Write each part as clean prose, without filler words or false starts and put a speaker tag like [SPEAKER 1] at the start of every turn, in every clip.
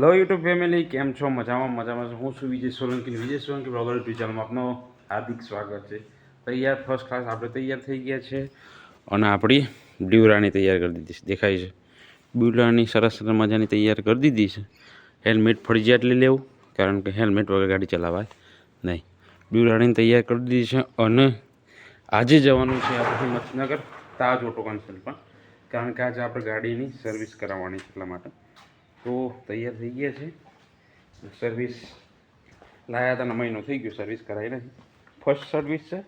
[SPEAKER 1] Hello YouTube family केम छो मजामा हूँ छू विजय सोलंकी ब्लॉगर यूट्यूब चैनल में आपनो हार्दिक स्वागत है। तैयार फर्स्ट क्लास आप तैयार थी गया है और अपनी ड्यूरानी तैयार कर दीधी देखाय है। ड्यूरानी सरस मजा तैयार कर दीधी है। हेलमेट फरजियात लई लेवुं कारण के हेलमेट वगैरह गाड़ी चलावाय नहीं। ड्यूरानी तैयार कर दीधी है और आज जवानुं छे आपणे हिम्मतनगर ताज ऑटो कन्सल्ट पर कारण के आज आप गाड़ी की सर्विस करावानी छे એટલા માટે तो तैयार थी गया है। सर्विस लाया था महीनो थी गयो सर्विस कराई नहीं। फर्स्ट सर्विस है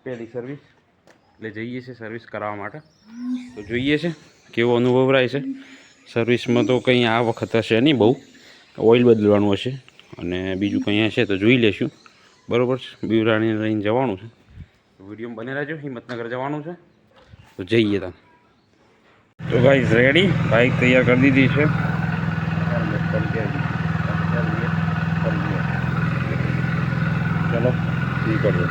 [SPEAKER 1] पहली सर्विस એટલે જઈએ છે સર્વિસ કરાવવા માટે તો જોઈએ છે કેવો અનુભવ રહે છે। સર્વિસમાં તો કંઈ આ વખત હશે નહીં બહુ ઓઇલ બદલવાનું હશે અને બીજું કંઈ હશે તો જોઈ લેશું બરાબર છે। બ્યુરાણીને લઈને જવાનું છે વિડીયોમાં બને રહેજો। હિંમતનગર જવાનું છે તો જઈએ તમે। તો ગાઈસ રેડી બાઇક તૈયાર કરી દીધી છે। चलो ये कर दो।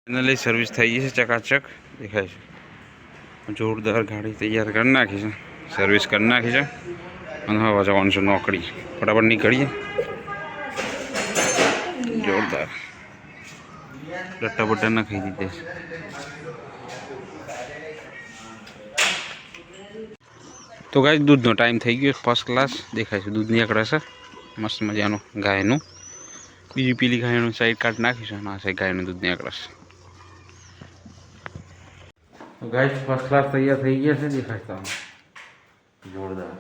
[SPEAKER 1] फाइनली सर्विस थी गई है चकाचक देखाय है। जोरदार गाड़ी तैयार कर नाखी है सर्विस कर नाखी है और हवा जवान से नौकरी फटाफट निकलिए। जोरदार डट्टा बट्टा नाखी दीधे। तो गाय दूध टाइम थी गयो फर्स्ट क्लास देखाय है। दूध निकळे छे मस्त मजानु गायनु बीजी पीली गायनु साइड काट नाखी है आ साइड गायनु दूध निकळे छे। तो गाइस फर्स्ट क्लास तैयार थी गया है दिखाता हूँ जोरदार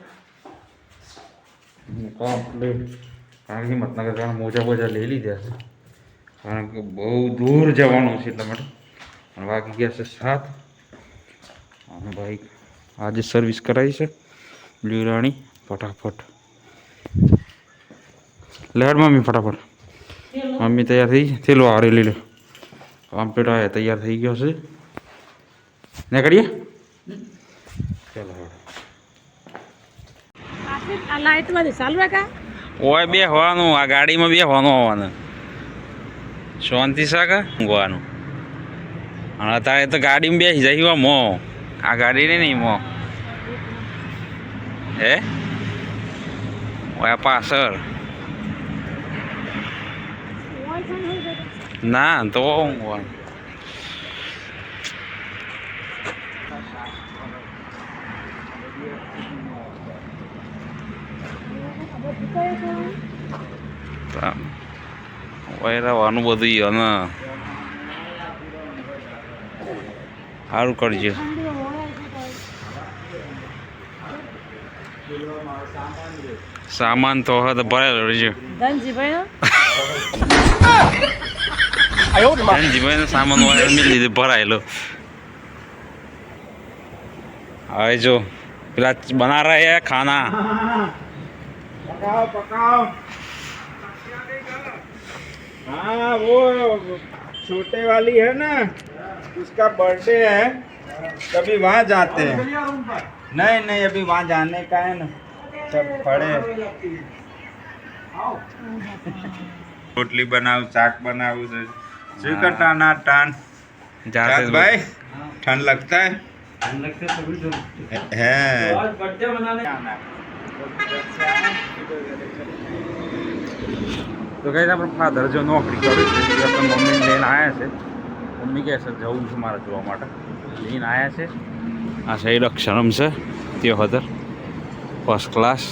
[SPEAKER 1] कम्प्लीट कारण कि हिम्मतनगर कारण मोजा बोजा ले लीधा है कारण कि बहुत दूर जवानुं छे એટલા માટે વાગી ગયા છે 7 અને ભાઈ આજે સર્વિસ કરાવી છે બ્યુરાણી ફટાફટ લેડ મમ્મી ફટાફટ મમ્મી તૈયાર થઈ થેલો આરે લઈ લે કમ્પ્લીટ આ તૈયાર થઈ ગયો છે ને કરીએ ચલો
[SPEAKER 2] આ લાઈટ માં ચાલુ કા
[SPEAKER 1] ઓય બે હોવાનું આ ગાડીમાં બે હોવાનું આવવાનું શાંતિ સાકા ઊંઘવાનું અને અત્યારે તો ગાડીમાં બેસી જાય મો આ ગાડી નહીં મો હે ઓય પાછળ ના તો ઊંઘવાનું રહેવાનું બધું અને સારું કરજો। સામાન તો હવે ભરેલો રહેજો ધનજીભાઈ નો સામાન મિલી લીધું ભરાયેલો। હવે જો પેલા બના રહે હે ખાના
[SPEAKER 3] पकाओ पकाओ। हाँ वो छोटे वाली है ना उसका बर्थडे है तभी वहाँ जाते हैं। नहीं नहीं अभी वहाँ जाने का है ना सब पड़े रोटली बनाओ चाट बनाओ टाना टान जाते भाई ठंड लगता है है
[SPEAKER 1] बर्थडे मनाने તો કઈ આપણે ફાધર જો નોકરી કરે છે આપણે મમ્મીને લઈને આવ્યા છે મમ્મી કહે છે જવું છે મારે જોવા માટે લઈને આવ્યા છે આ સાઈડ અક્ષરમ છે તે father first class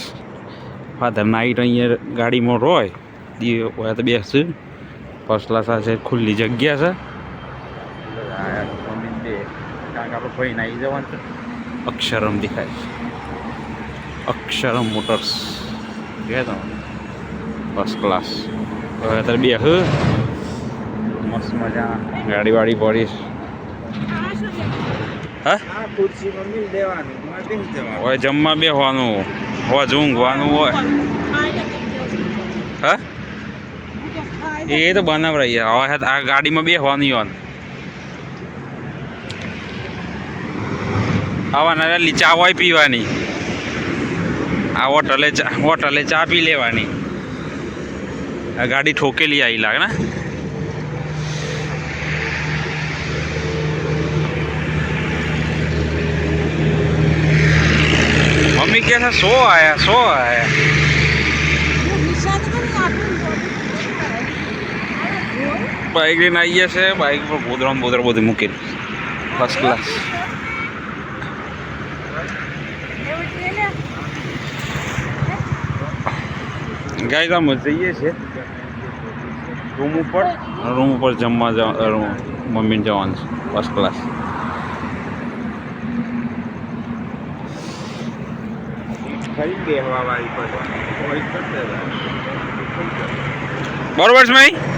[SPEAKER 1] father night અહીંયા ગાડીમાં રોય હોય તો બેસું ફર્સ્ટ ક્લાસ આ છે ખુલ્લી જગ્યા છે મમ્મી બે કારણ કે આપણે ભાઈ નાઈ જવાનું છે અક્ષરમ દેખાય છે અક્ષરમ મોટર્સ ગયા તમે ફર્સ્ટ ક્લાસ હવે અત્યારે બે મસ્ત મજા ગાડી વાડી પડીશ હા
[SPEAKER 3] हाँ कुर्सी में मिल देवानी मैं बेच देवा
[SPEAKER 1] હોય જમવા બેસવાનું હોય ઊંઘવાનું હોય હા એ તો બનાવરાઈએ હવે આ ગાડીમાં બેસવાની હોય આવવાના વહેલી ચા હોય પીવાની આ હોટલે ચા પી લેવાની આ ગાડી ઠોકેલી આવી લાગે ને મમ્મી કહે છે સો આયા બાઇક લઈને આવીએ છે બાઇક પર ગોદરા બધું મૂકેલું ફર્સ્ટ ક્લાસ ગાય તો અમે જઈએ છીએ રૂમ ઉપર જમવા મમ્મીને જવાનું છે ફર્સ્ટ ક્લાસ
[SPEAKER 3] खरीद बेहवा वाली पर वही करते
[SPEAKER 1] બરોબર છે ભાઈ